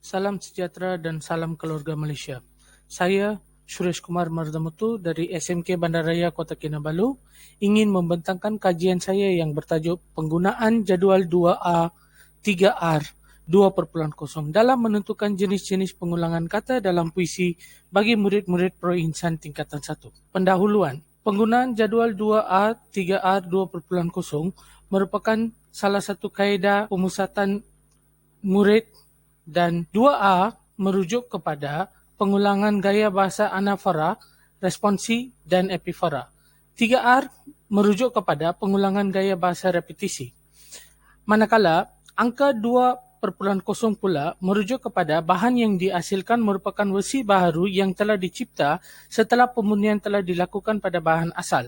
Salam sejahtera dan salam keluarga Malaysia. Saya Suresh Kumar Mardamutu dari SMK Bandaraya Kota Kinabalu ingin membentangkan kajian saya yang bertajuk Penggunaan Jadual 2A 3R 2.0 dalam menentukan jenis-jenis pengulangan kata dalam puisi bagi murid-murid Pro Insan tingkatan 1. Pendahuluan. Penggunaan jadual 2A 3R 2.0 merupakan salah satu kaedah pemusatan murid dan 2A merujuk kepada pengulangan gaya bahasa anafora, responsi, dan epifora. 3R merujuk kepada pengulangan gaya bahasa repetisi. Manakala angka 2.0 pula merujuk kepada bahan yang dihasilkan merupakan versi baharu yang telah dicipta setelah pemurnian telah dilakukan pada bahan asal.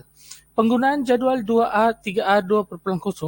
Penggunaan jadual 2A 3R 2.0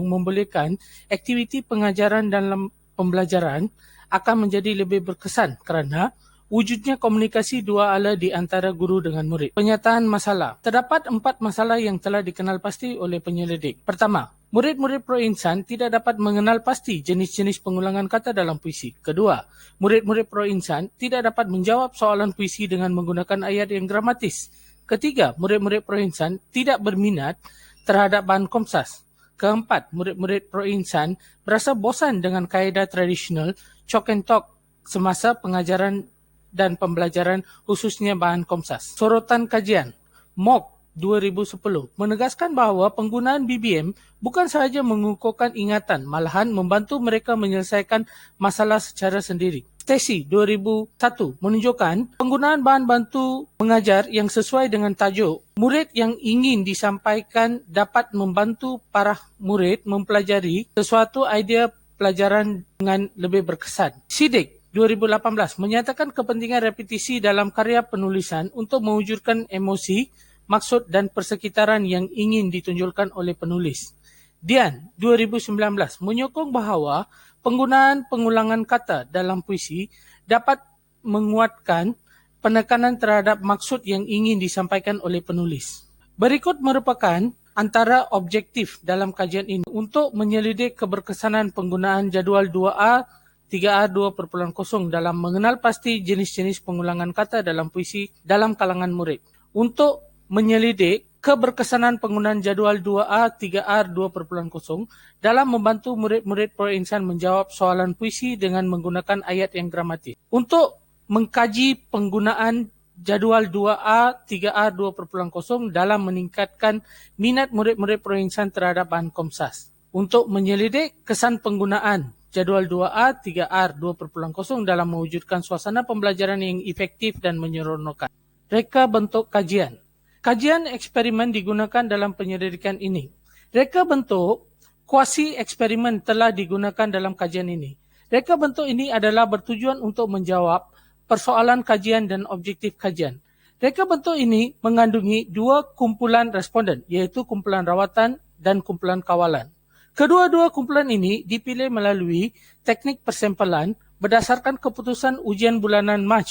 membolehkan aktiviti pengajaran dalam pembelajaran akan menjadi lebih berkesan kerana wujudnya komunikasi dua ala di antara guru dengan murid. Penyataan masalah. Terdapat 4 masalah yang telah dikenal pasti oleh penyelidik. Pertama, murid-murid Pro Insan tidak dapat mengenal pasti jenis-jenis pengulangan kata dalam puisi. Kedua, murid-murid Pro Insan tidak dapat menjawab soalan puisi dengan menggunakan ayat yang gramatis. Ketiga, murid-murid Pro Insan tidak berminat terhadap bahan Komsas. Keempat, murid-murid Pro Insan berasa bosan dengan kaedah tradisional chalk and talk semasa pengajaran dan pembelajaran khususnya bahan Komsas. Sorotan kajian. MOOC 2010 menegaskan bahawa penggunaan BBM bukan sahaja mengukuhkan ingatan, malahan membantu mereka menyelesaikan masalah secara sendiri. Stacey 2001 menunjukkan penggunaan bahan bantu mengajar yang sesuai dengan tajuk murid yang ingin disampaikan dapat membantu para murid mempelajari sesuatu idea pelajaran dengan lebih berkesan. SIDIC 2018 menyatakan kepentingan repetisi dalam karya penulisan untuk mewujudkan emosi, maksud dan persekitaran yang ingin ditunjukkan oleh penulis. Dian 2019 menyokong bahawa penggunaan pengulangan kata dalam puisi dapat menguatkan penekanan terhadap maksud yang ingin disampaikan oleh penulis. Berikut merupakan antara objektif dalam kajian ini untuk menyelidik keberkesanan penggunaan jadual 2A 3A 2.0 dalam mengenal pasti jenis-jenis pengulangan kata dalam puisi dalam kalangan murid. Untuk menyelidik keberkesanan penggunaan jadual 2A 3R 2.0 dalam membantu murid-murid Pro Insan menjawab soalan puisi dengan menggunakan ayat yang gramatis. Untuk mengkaji penggunaan jadual 2A 3R 2.0 dalam meningkatkan minat murid-murid Pro Insan terhadap bahan Komsas. Untuk menyelidik kesan penggunaan jadual 2A 3R 2.0 dalam mewujudkan suasana pembelajaran yang efektif dan menyeronokkan. Reka bentuk kajian. Kajian eksperimen digunakan dalam penyelidikan ini. Reka bentuk kuasi eksperimen telah digunakan dalam kajian ini. Reka bentuk ini adalah bertujuan untuk menjawab persoalan kajian dan objektif kajian. Reka bentuk ini mengandungi 2 kumpulan responden, iaitu kumpulan rawatan dan kumpulan kawalan. Kedua-dua kumpulan ini dipilih melalui teknik persempelan berdasarkan keputusan ujian bulanan Mac,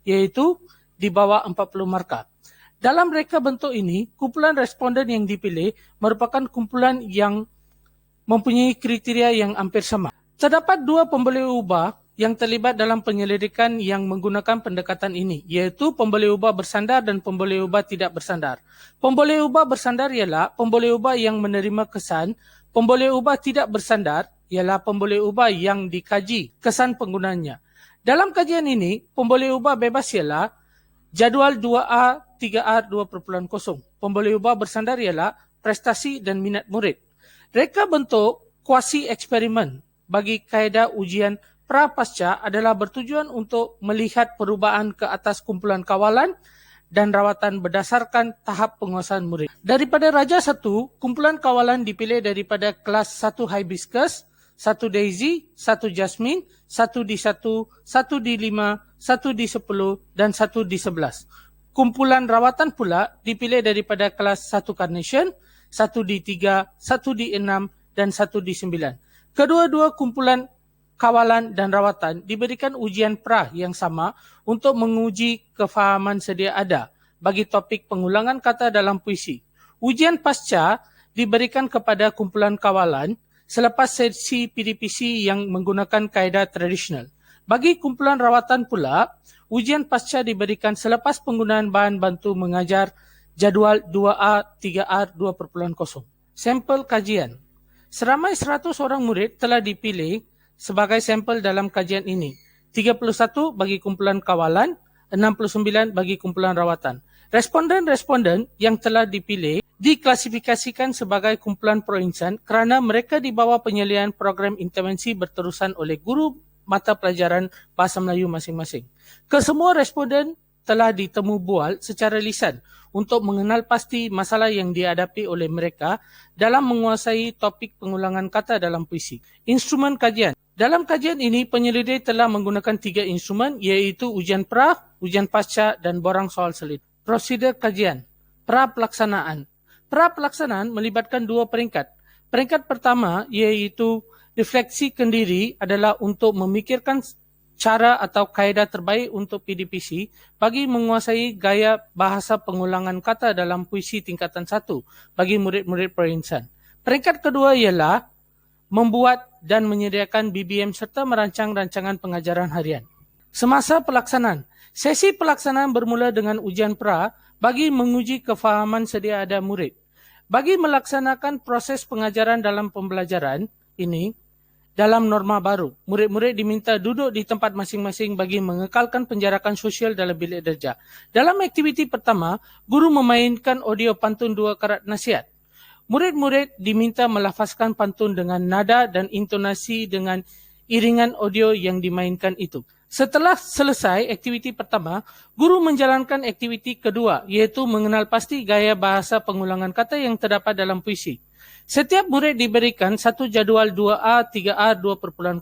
iaitu di bawah 40 markah. Dalam reka bentuk ini, kumpulan responden yang dipilih merupakan kumpulan yang mempunyai kriteria yang hampir sama. Terdapat 2 pemboleh ubah yang terlibat dalam penyelidikan yang menggunakan pendekatan ini, iaitu pemboleh ubah bersandar dan pemboleh ubah tidak bersandar. Pemboleh ubah bersandar ialah pemboleh ubah yang menerima kesan, pemboleh ubah tidak bersandar ialah pemboleh ubah yang dikaji kesan penggunaannya. Dalam kajian ini, pemboleh ubah bebas ialah jadual 2A 3R 2.0. Pemboleh ubah bersandar ialah prestasi dan minat murid. Reka bentuk kuasi eksperimen bagi kaedah ujian pra-pasca adalah bertujuan untuk melihat perubahan ke atas kumpulan kawalan dan rawatan berdasarkan tahap penguasaan murid. Daripada Raja 1, kumpulan kawalan dipilih daripada kelas 1 Hibiscus, 1 Daisy, 1 Jasmine, 1 D1, 1 D5, 1 D10 dan 1 D11. Kumpulan rawatan pula dipilih daripada kelas 1 Carnation, 1 D3, 1 D6 dan 1 D9. Kedua-dua kumpulan kawalan dan rawatan diberikan ujian pra yang sama untuk menguji kefahaman sedia ada bagi topik pengulangan kata dalam puisi. Ujian pasca diberikan kepada kumpulan kawalan selepas sesi PDPC yang menggunakan kaedah tradisional. Bagi kumpulan rawatan pula, ujian pasca diberikan selepas penggunaan bahan bantu mengajar jadual 2A 3R 2.0. Sampel kajian. Seramai 100 orang murid telah dipilih sebagai sampel dalam kajian ini. 31 bagi kumpulan kawalan, 69 bagi kumpulan rawatan. Responden-responden yang telah dipilih diklasifikasikan sebagai kumpulan pro-insan kerana mereka di bawah penyelian program intervensi berterusan oleh guru mata pelajaran Bahasa Melayu masing-masing. Kesemua responden telah ditemu bual secara lisan untuk mengenal pasti masalah yang dihadapi oleh mereka dalam menguasai topik pengulangan kata dalam puisi. Instrumen kajian. Dalam kajian ini, penyelidik telah menggunakan 3 instrumen iaitu ujian pra, ujian pasca dan borang soal selit. Prosedur kajian. Pra-pelaksanaan. Pra-pelaksanaan melibatkan 2 peringkat. Peringkat pertama iaitu refleksi kendiri adalah untuk memikirkan cara atau kaedah terbaik untuk PDPC bagi menguasai gaya bahasa pengulangan kata dalam puisi tingkatan 1 bagi murid-murid perinsan. Peringkat kedua ialah membuat dan menyediakan BBM serta merancang rancangan pengajaran harian. Semasa pelaksanaan, sesi pelaksanaan bermula dengan ujian pra bagi menguji kefahaman sedia ada murid. Bagi melaksanakan proses pengajaran dalam pembelajaran ini, dalam norma baru, murid-murid diminta duduk di tempat masing-masing bagi mengekalkan penjarakan sosial dalam bilik darjah. Dalam aktiviti pertama, guru memainkan audio pantun 2 karat nasihat. Murid-murid diminta melafazkan pantun dengan nada dan intonasi dengan iringan audio yang dimainkan itu. Setelah selesai aktiviti pertama, guru menjalankan aktiviti kedua, iaitu mengenal pasti gaya bahasa pengulangan kata yang terdapat dalam puisi. Setiap murid diberikan satu jadual 2A 3R 2.0.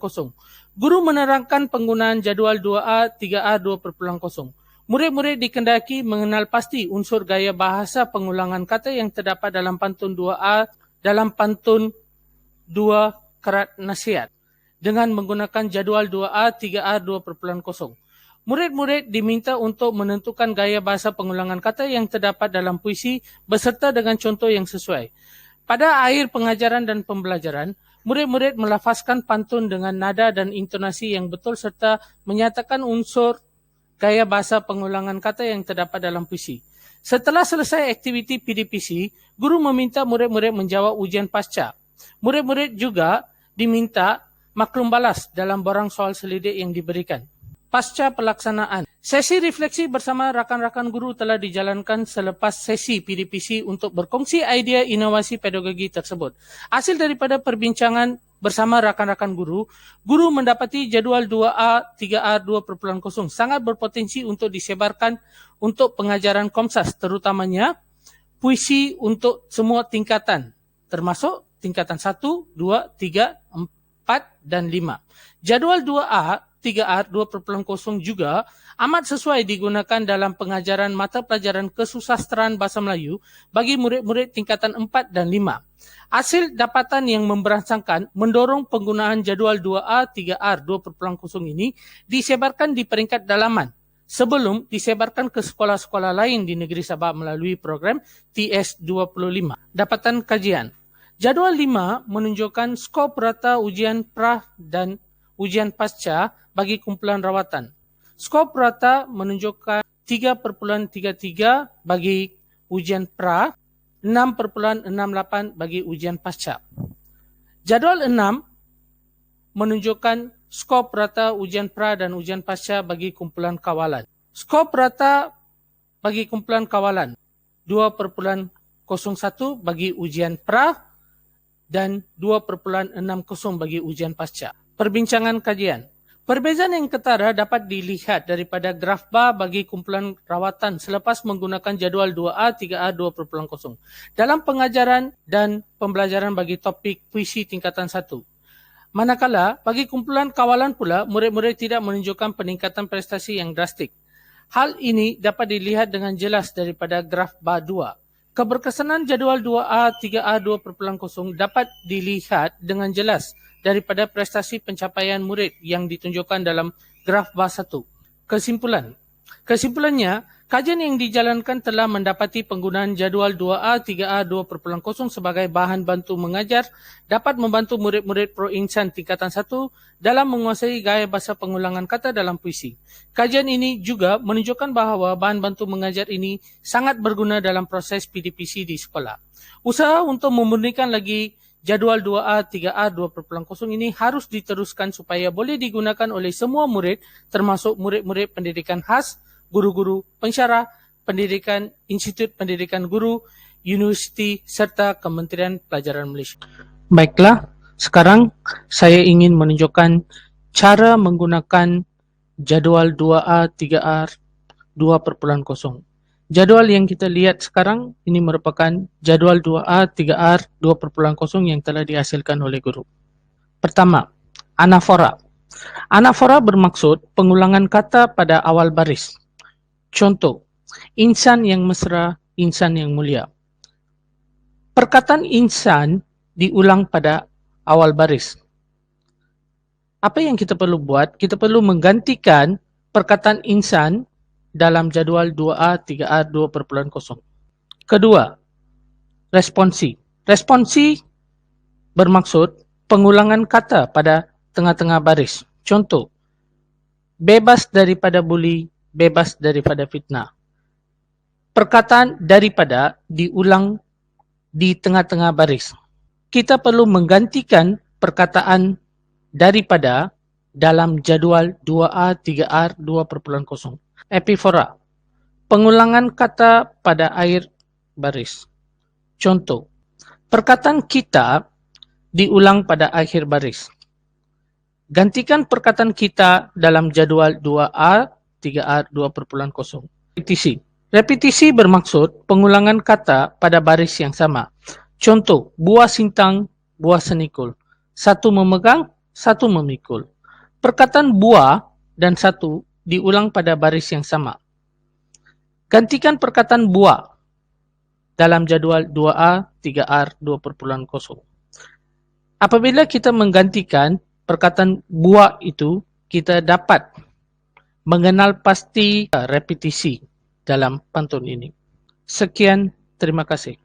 Guru menerangkan penggunaan jadual 2A 3R 2.0. Murid-murid dikendaki mengenal pasti unsur gaya bahasa pengulangan kata yang terdapat dalam pantun 2A dalam pantun 2 karat nasihat dengan menggunakan jadual 2A 3R 2.0. Murid-murid diminta untuk menentukan gaya bahasa pengulangan kata yang terdapat dalam puisi beserta dengan contoh yang sesuai. Pada akhir pengajaran dan pembelajaran, murid-murid melafazkan pantun dengan nada dan intonasi yang betul serta menyatakan unsur gaya bahasa pengulangan kata yang terdapat dalam puisi. Setelah selesai aktiviti PDPC, guru meminta murid-murid menjawab ujian pasca. Murid-murid juga diminta maklum balas dalam borang soal selidik yang diberikan. Pasca pelaksanaan, sesi refleksi bersama rakan-rakan guru telah dijalankan selepas sesi PDPC untuk berkongsi idea inovasi pedagogi tersebut. Hasil daripada perbincangan bersama rakan-rakan guru, guru mendapati jadual 2A 3R 2.0 sangat berpotensi untuk disebarkan untuk pengajaran Komsas, terutamanya puisi untuk semua tingkatan, termasuk tingkatan 1, 2, 3, 4, dan 5. Jadual 2A 3R 2.0 juga amat sesuai digunakan dalam pengajaran mata pelajaran kesusasteraan Bahasa Melayu bagi murid-murid tingkatan 4 dan 5. Hasil dapatan yang memberangsangkan mendorong penggunaan jadual 2A 3R 2.0 ini disebarkan di peringkat dalaman sebelum disebarkan ke sekolah-sekolah lain di negeri Sabah melalui program TS25. Dapatan kajian. Jadual 5 menunjukkan skop rata ujian pra dan ujian pasca bagi kumpulan rawatan. Skop rata menunjukkan 3.33 bagi ujian pra, 6.68 bagi ujian pasca. Jadual 6 menunjukkan skop rata ujian pra dan ujian pasca bagi kumpulan kawalan. Skop rata bagi kumpulan kawalan 2.01 bagi ujian pra dan 2.60 bagi ujian pasca. Perbincangan kajian. Perbezaan yang ketara dapat dilihat daripada graf bar bagi kumpulan rawatan selepas menggunakan jadual 2A 3A 2.0 dalam pengajaran dan pembelajaran bagi topik puisi tingkatan 1. Manakala bagi kumpulan kawalan pula, murid-murid tidak menunjukkan peningkatan prestasi yang drastik. Hal ini dapat dilihat dengan jelas daripada graf bar 2. Keberkesanan jadual 2A 3A 2.0 dapat dilihat dengan jelas daripada prestasi pencapaian murid yang ditunjukkan dalam graf bar 1. Kesimpulannya, Kajian yang dijalankan telah mendapati penggunaan jadual 2A, 3A, 2.0 sebagai bahan bantu mengajar dapat membantu murid-murid pro-insan tingkatan 1 dalam menguasai gaya bahasa pengulangan kata dalam puisi. Kajian ini juga menunjukkan bahawa bahan bantu mengajar ini sangat berguna dalam proses PDPC di sekolah. Usaha untuk memurnikan lagi jadual 2A, 3A, 2.0 ini harus diteruskan supaya boleh digunakan oleh semua murid termasuk murid-murid pendidikan khas, guru-guru pensyarah, pendidikan, Institut Pendidikan Guru, Universiti serta Kementerian Pelajaran Malaysia. Baiklah, sekarang saya ingin menunjukkan cara menggunakan jadual 2A, 3A, 2.0. Jadual yang kita lihat sekarang ini merupakan jadual 2A, 3R, 2.0 yang telah dihasilkan oleh guru. Pertama, anafora. Anafora bermaksud pengulangan kata pada awal baris. Contoh, insan yang mesra, insan yang mulia. Perkataan insan diulang pada awal baris. Apa yang kita perlu buat? Kita perlu menggantikan perkataan insan dalam jadual 2A, 3A, 2.0. Kedua, responsi. Responsi bermaksud pengulangan kata pada tengah-tengah baris. Contoh, bebas daripada buli, bebas daripada fitnah. Perkataan daripada diulang di tengah-tengah baris. Kita perlu menggantikan perkataan daripada dalam jadual 2A, 3R, 2.0. Epifora, pengulangan kata pada akhir baris. Contoh, perkataan kita diulang pada akhir baris. Gantikan perkataan kita dalam jadual 2A, 3R, 2.0. Repetisi. Repetisi bermaksud pengulangan kata pada baris yang sama. Contoh, buah sintang, buah senikul. Satu memegang, satu memikul. Perkataan buah dan satu diulang pada baris yang sama. Gantikan perkataan buah dalam jadual 2A, 3R, 2.0. Apabila kita menggantikan perkataan buah itu, kita dapat mengenal pasti repetisi dalam pantun ini. Sekian, terima kasih.